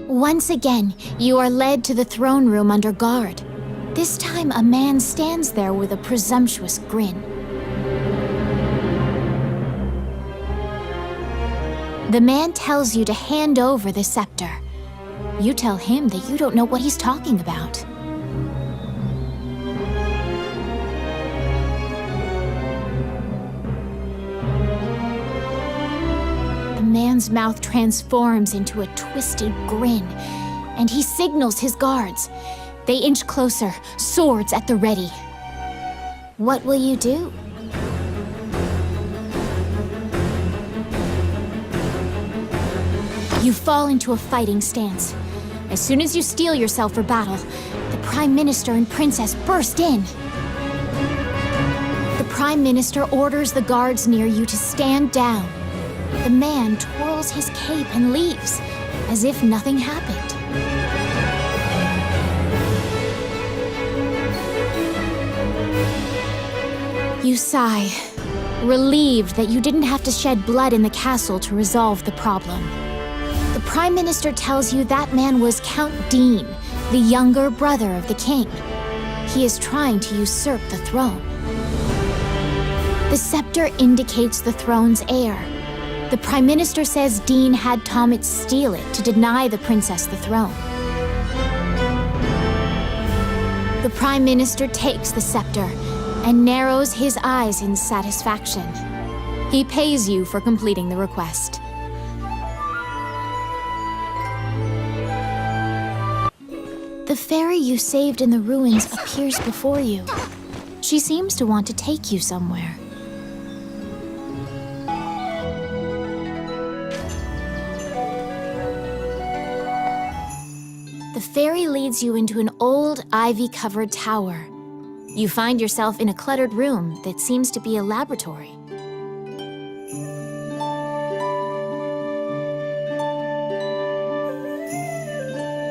Once again, you are led to the throne room under guard. This time, a man stands there with a presumptuous grin. The man tells you to hand over the scepter. You tell him that you don't know what he's talking about. The man's mouth transforms into a twisted grin, and he signals his guards. They inch closer, swords at the ready. What will you do? You fall into a fighting stance. As soon as you steel yourself for battle, the Prime Minister and Princess burst in. The Prime Minister orders the guards near you to stand down. The man twirls his cape and leaves, as if nothing happened. You sigh, relieved that you didn't have to shed blood in the castle to resolve the problem. The Prime Minister tells you that man was Count Dean, the younger brother of the king. He is trying to usurp the throne. The scepter indicates the throne's heir. The Prime Minister says Dean had Thomas steal it to deny the princess the throne. The Prime Minister takes the scepter and narrows his eyes in satisfaction. He pays you for completing the request. The fairy you saved in the ruins appears before you. She seems to want to take you somewhere. The fairy leads you into an old, ivy-covered tower. You find yourself in a cluttered room that seems to be a laboratory.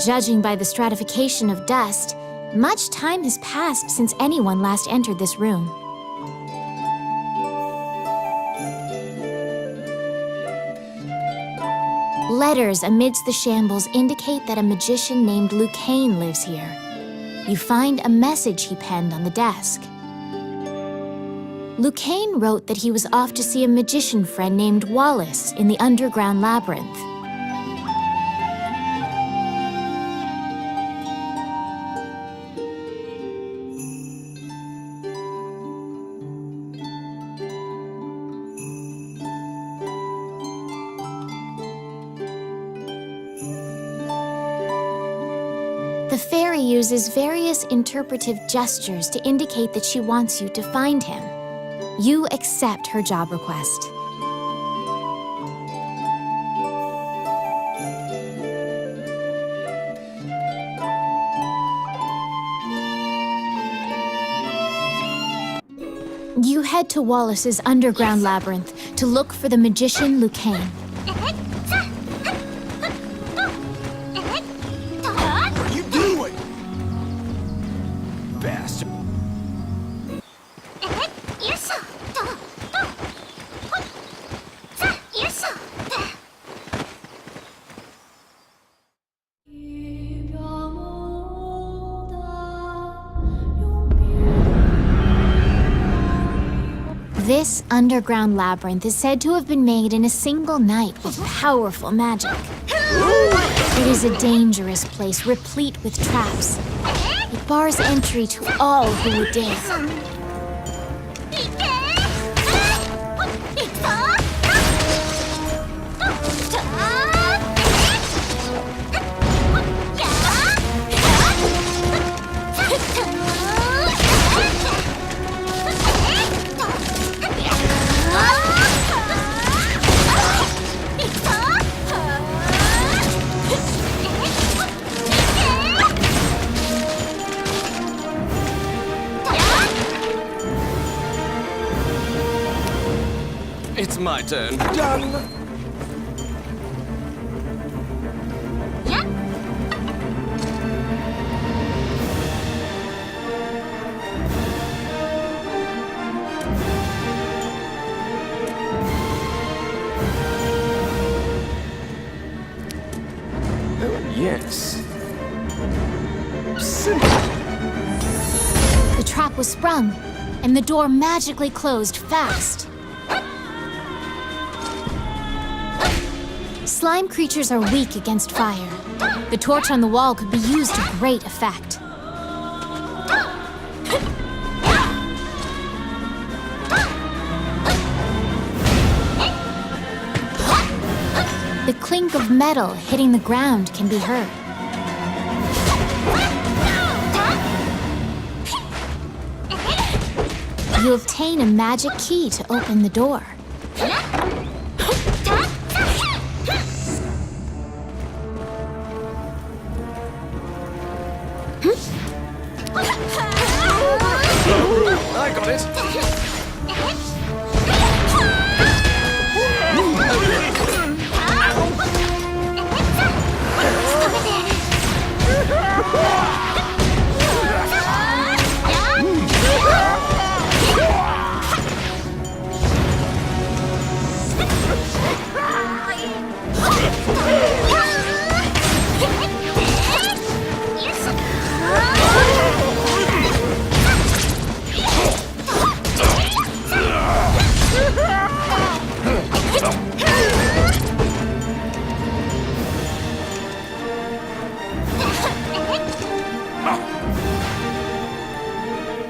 Judging by the stratification of dust, much time has passed since anyone last entered this room. Letters amidst the shambles indicate that a magician named Lucane lives here. You find a message he penned on the desk. Lucane wrote that he was off to see a magician friend named Wallace in the underground labyrinth. The fairy uses various interpretive gestures to indicate that she wants you to find him. You accept her job request. You head to Wallace's underground labyrinth to look for the magician Lucane. This underground labyrinth is said to have been made in a single night with powerful magic. It is a dangerous place replete with traps. It bars entry to all who would dare. It's my turn. Done! yes. The trap was sprung, and the door magically closed fast. Slime creatures are weak against fire. The torch on the wall could be used to great effect. The clink of metal hitting the ground can be heard. You obtain a magic key to open the door. I got it.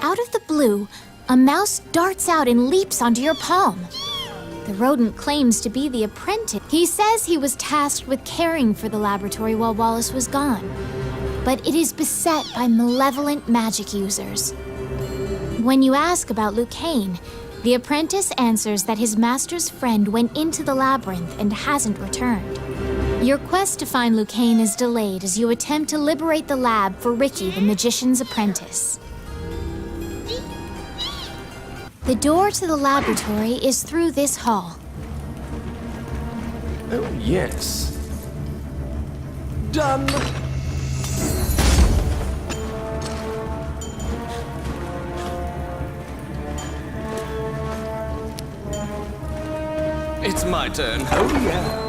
Out of the blue, a mouse darts out and leaps onto your palm. The rodent claims to be the apprentice. He says he was tasked with caring for the laboratory while Wallace was gone, but it is beset by malevolent magic users. When you ask about Lucane, the apprentice answers that his master's friend went into the labyrinth and hasn't returned. Your quest to find Lucane is delayed as you attempt to liberate the lab for Ricky, the magician's apprentice. The door to the laboratory is through this hall. Oh, yes. Done. It's my turn. Oh, yeah.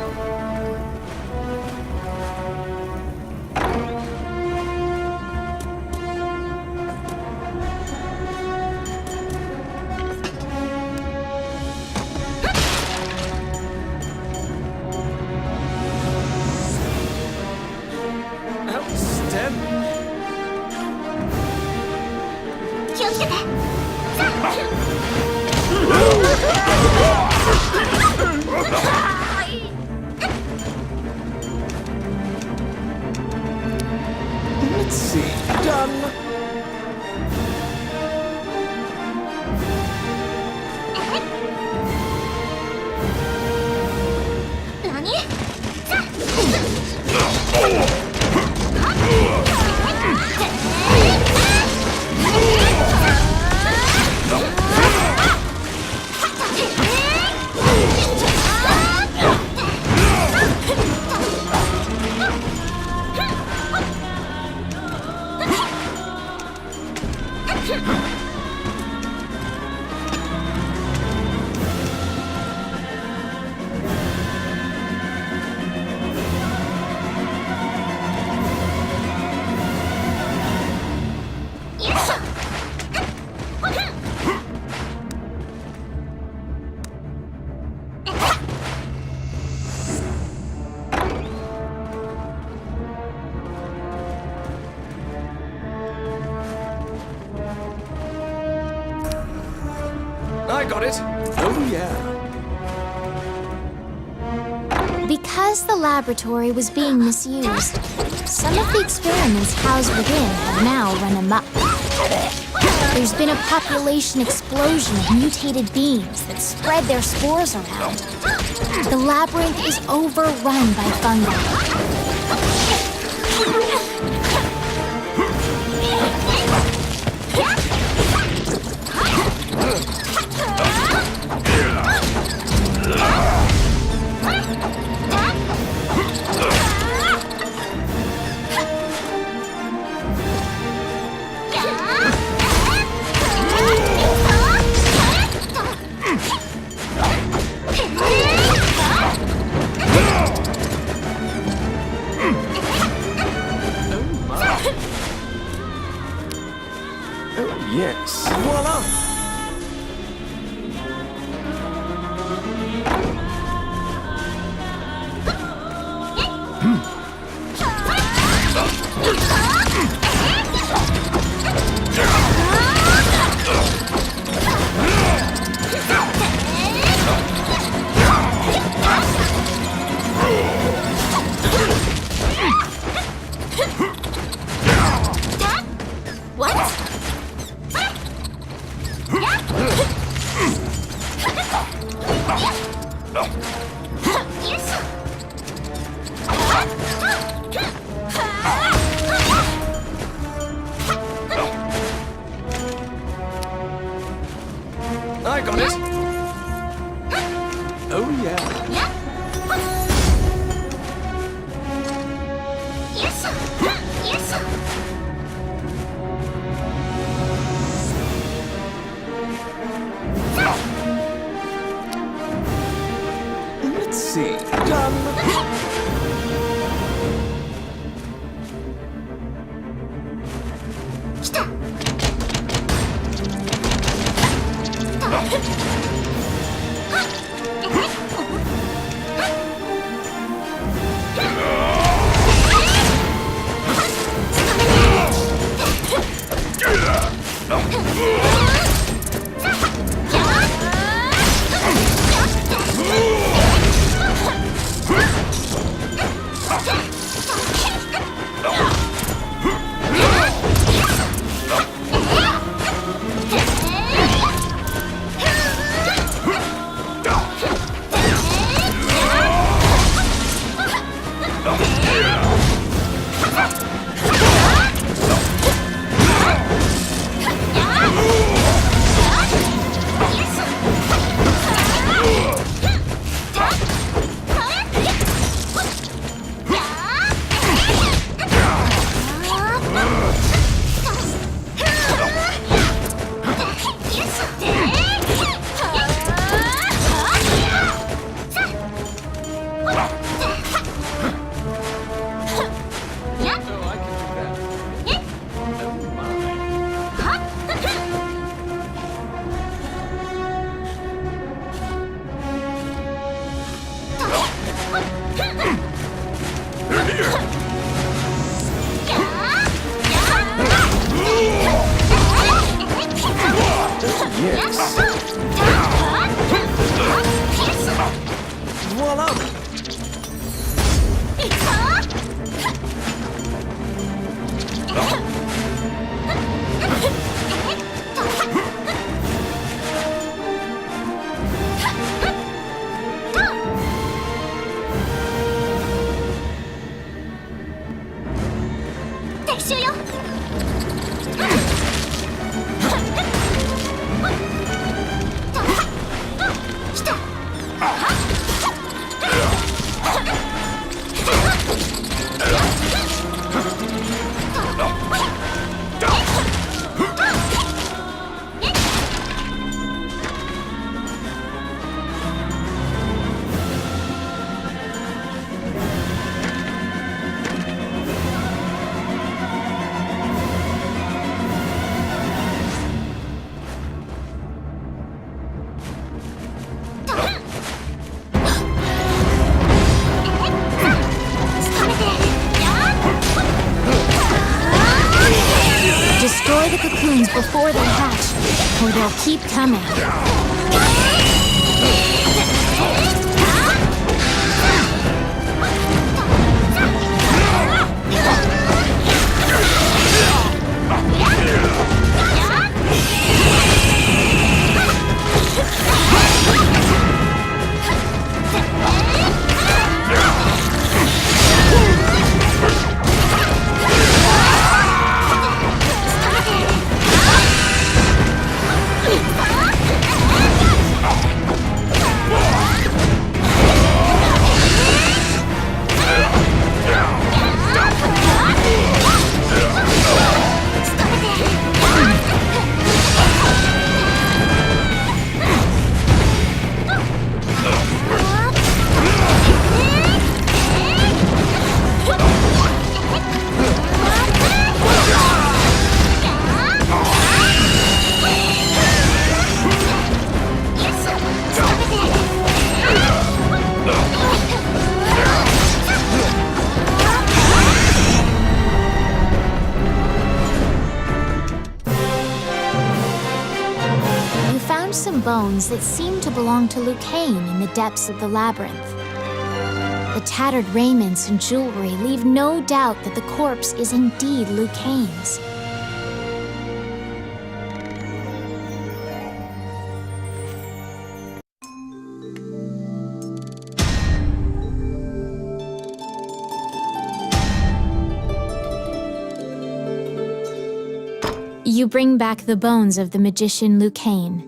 Let's see. Done. I got it. Oh, yeah. Because the laboratory was being misused, some of the experiments housed within have now run amok. There's been a population explosion of mutated beings that spread their spores around. The labyrinth is overrun by fungi. it. Oh yeah. Let's see. Done. Voila! Destroy the cocoons before they hatch, or they'll keep coming. Some bones that seem to belong to Lucane in the depths of the labyrinth. The tattered raiments and jewelry leave no doubt that the corpse is indeed Lucane's. You bring back the bones of the magician Lucane.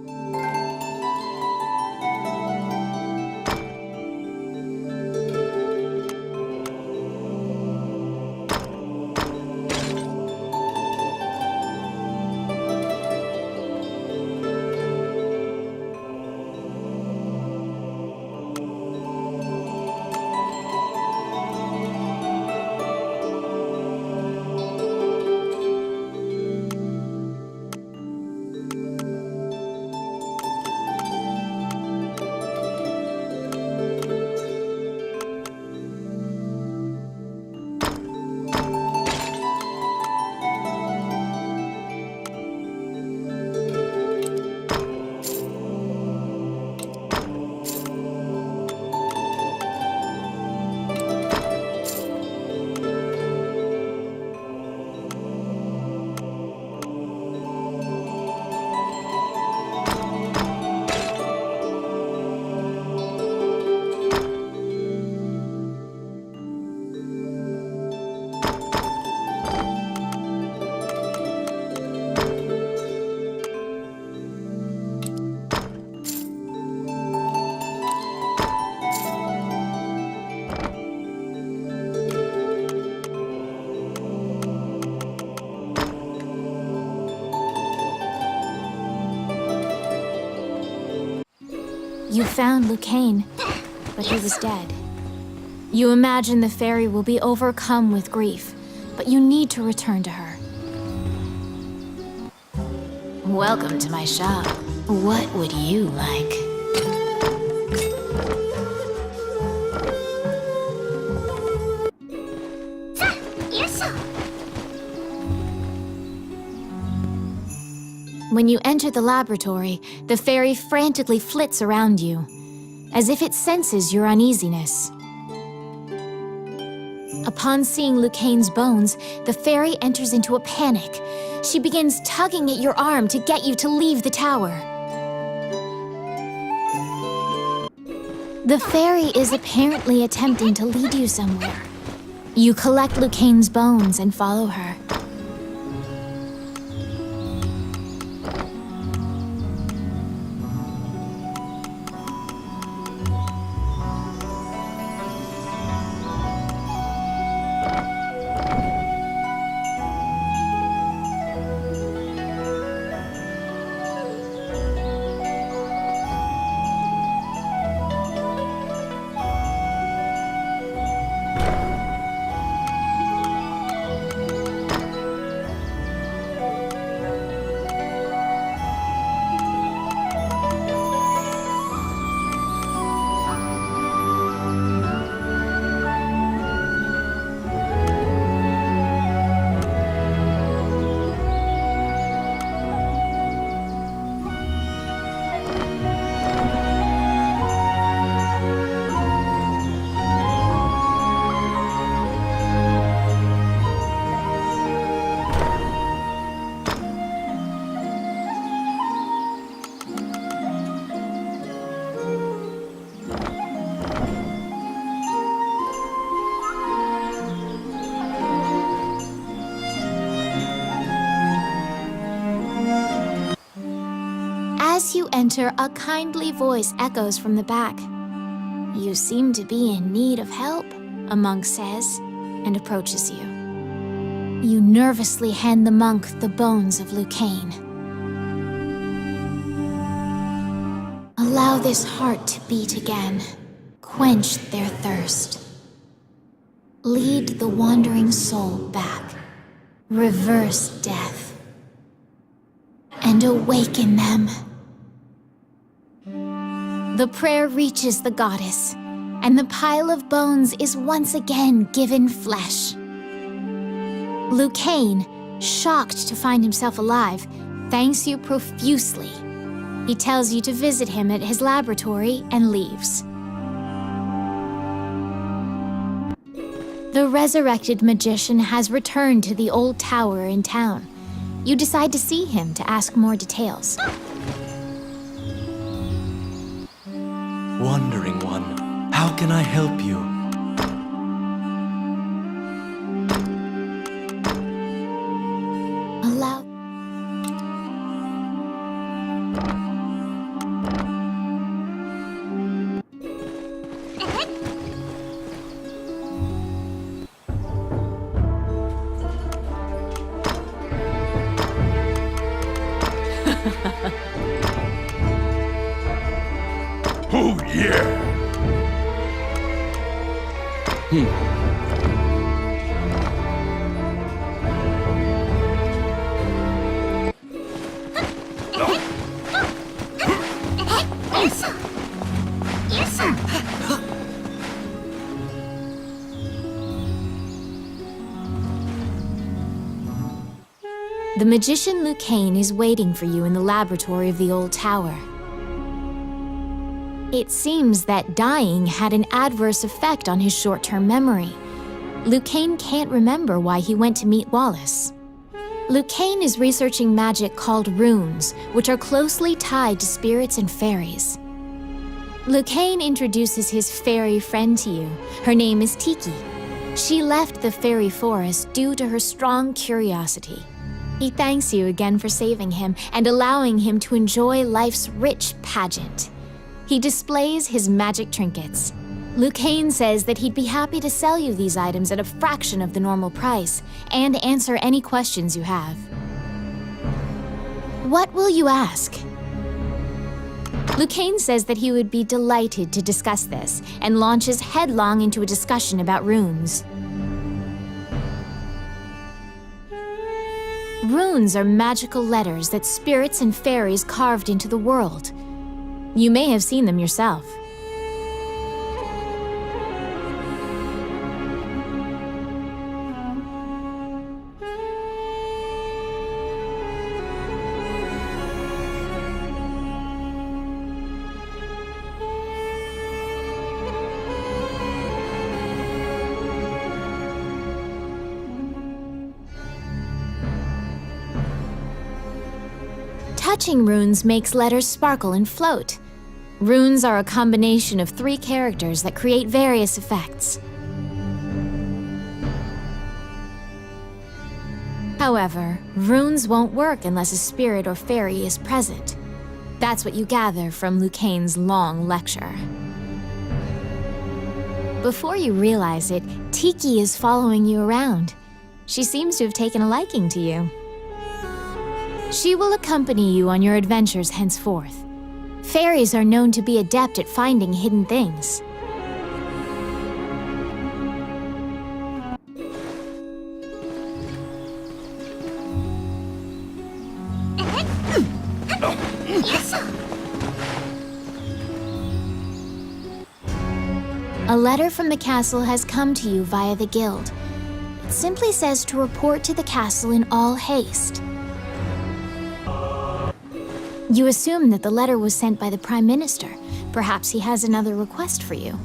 You found Lucane, but he was dead. You imagine the fairy will be overcome with grief, but you need to return to her. Welcome to my shop. What would you like? When you enter the laboratory, the fairy frantically flits around you, as if it senses your uneasiness. Upon seeing Lucane's bones, the fairy enters into a panic. She begins tugging at your arm to get you to leave the tower. The fairy is apparently attempting to lead you somewhere. You collect Lucane's bones and follow her. As you enter, a kindly voice echoes from the back. You seem to be in need of help, a monk says, and approaches you. You nervously hand the monk the bones of Lucane. Allow this heart to beat again. Quench their thirst. Lead the wandering soul back. Reverse death. And awaken them. The prayer reaches the goddess, and the pile of bones is once again given flesh. Lucane, shocked to find himself alive, thanks you profusely. He tells you to visit him at his laboratory and leaves. The resurrected magician has returned to the old tower in town. You decide to see him to ask more details. Wandering One, how can I help you? Allow... Oh, yeah! The magician Lucane is waiting for you in the laboratory of the old tower. It seems that dying had an adverse effect on his short-term memory. Lucane can't remember why he went to meet Wallace. Lucane is researching magic called runes, which are closely tied to spirits and fairies. Lucane introduces his fairy friend to you. Her name is Tiki. She left the fairy forest due to her strong curiosity. He thanks you again for saving him and allowing him to enjoy life's rich pageant. He displays his magic trinkets. Lucane says that he'd be happy to sell you these items at a fraction of the normal price and answer any questions you have. What will you ask? Lucane says that he would be delighted to discuss this, and launches headlong into a discussion about runes. Runes are magical letters that spirits and fairies carved into the world. You may have seen them yourself. Touching runes makes letters sparkle and float. Runes are a combination of 3 characters that create various effects. However, runes won't work unless a spirit or fairy is present. That's what you gather from Lucane's long lecture. Before you realize it, Tiki is following you around. She seems to have taken a liking to you. She will accompany you on your adventures henceforth. Fairies are known to be adept at finding hidden things. A letter from the castle has come to you via the guild. It simply says to report to the castle in all haste. You assume that the letter was sent by the Prime Minister. Perhaps he has another request for you.